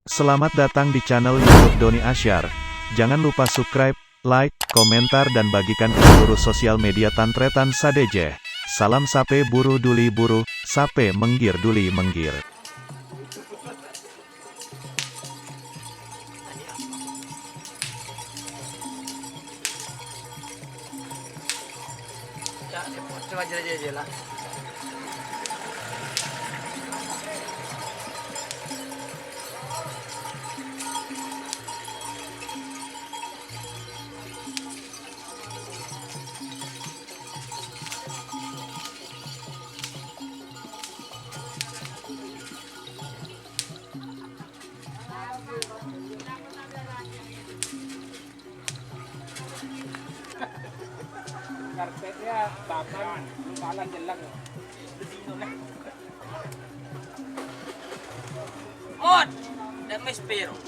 Selamat datang di channel YouTube Doni Asyar. Jangan lupa subscribe, like, komentar dan bagikan ke seluruh sosial media Tantretan Sadeje. Salam sape buru duli buru, sape menggir duli menggir. Ya, coba aja lah. Karpetnya bahkan lumayan jelang. On, dan mespero.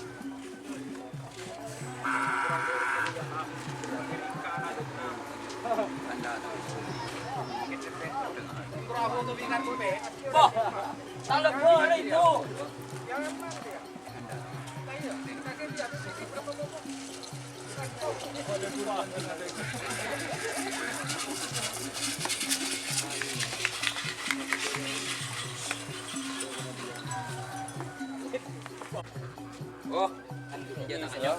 Boh, kalau boleh itu. Oh, dia nanya.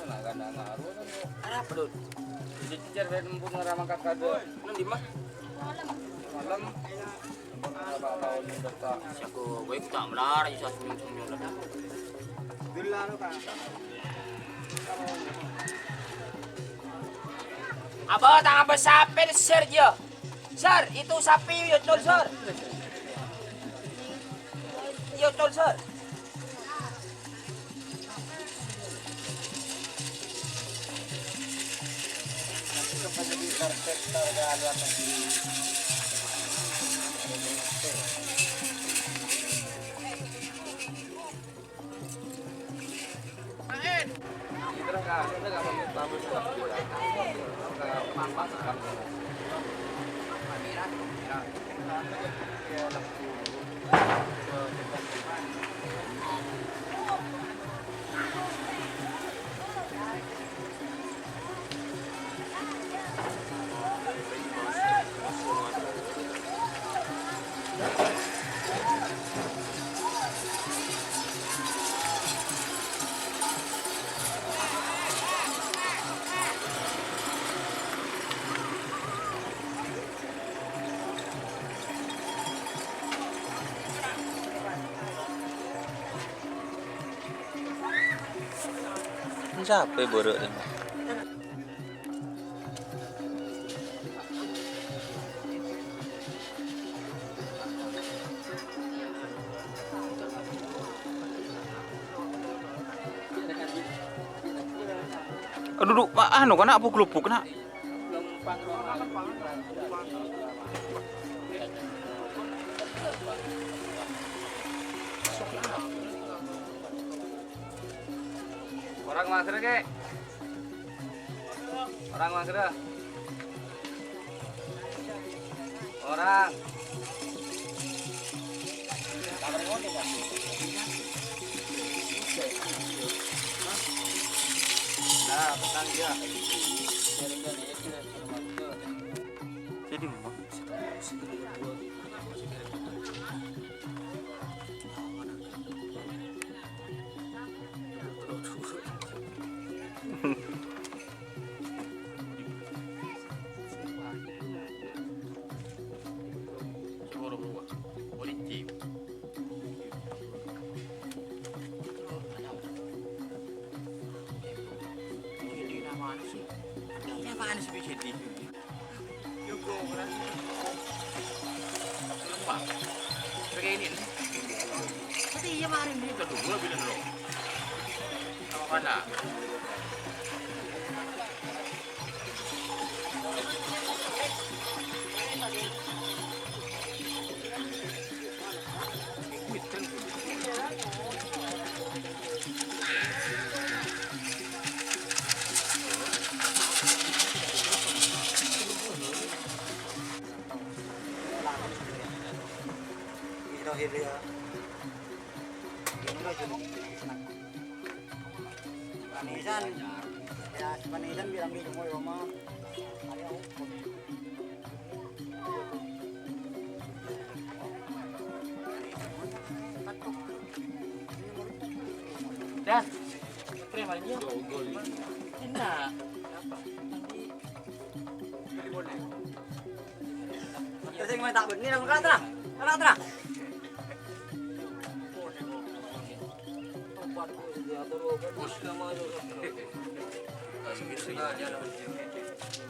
Apa dulu? Dicecer dari nembun ngeramang kakak dulu. Nang di mah? Malam. Siapa gue tak melar, bisa senyum-senyum lah. Abah tangan besape sir dia. Sir, itu sapi yotol sir. Yotol sir. Siapa borok ini? Duduk pak anu kan apa kelupuk nak? Orang mangkir ke? Orang mangkir. Orang. Nah, petang dia. Jadi mah. Apaan sih bisa di? Kayak ini. Tapi iya kemarin ini kedua bilang lo. Apa mana? gitu ya. Panisan, ya panisan bilang di rumah rumah. Dan keren paling enak. Terus yang main tak benih nang terang. Terang.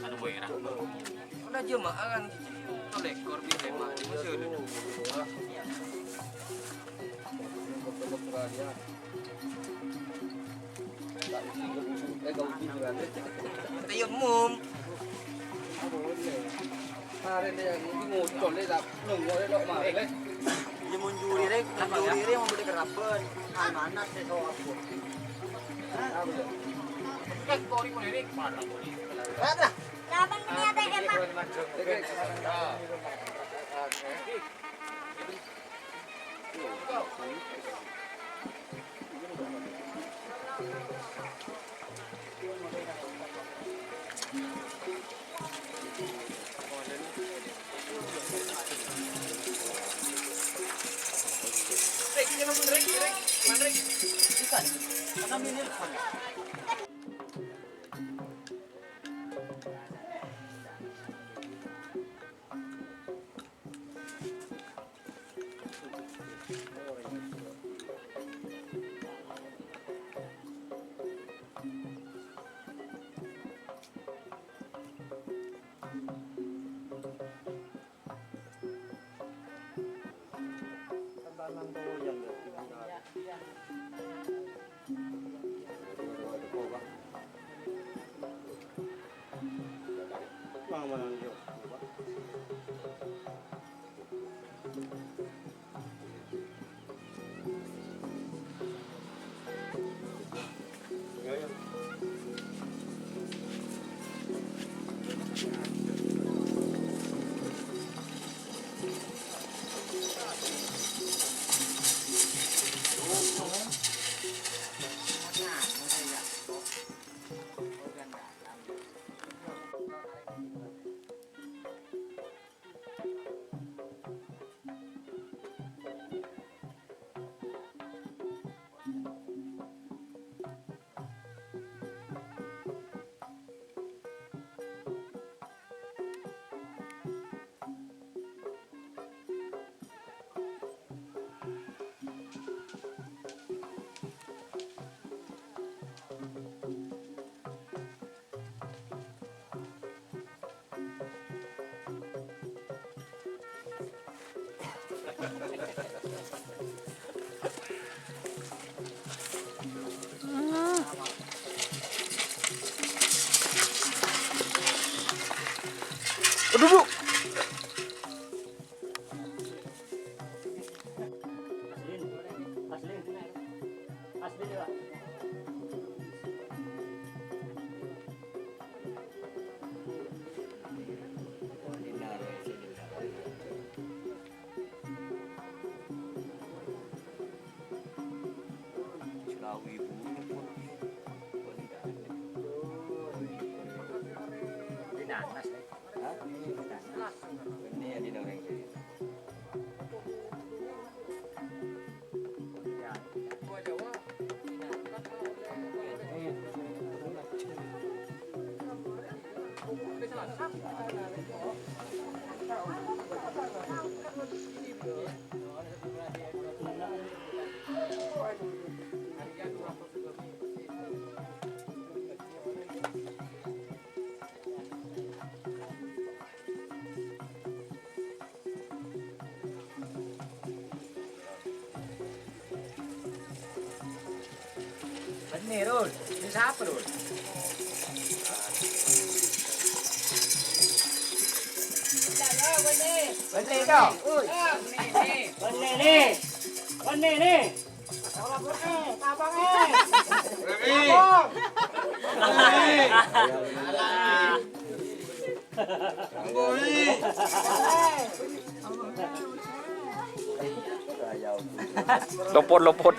Anu boy era. Udah jemaah kan lekor bisa mah di museum dulu. Tapi umum. Kemarin dia ngucol dia tak nunggu dia dok mah. Dia munjuri rek mau beli kerapen. Anak saya so aku. Kori kori ini mana kori? Ada. Kapan ini ada Emma? Duduk. Benih Rul, ini siapa Rul? Benih dong. Benih nih. Benih nih. Abang abang. Lopot-lopot.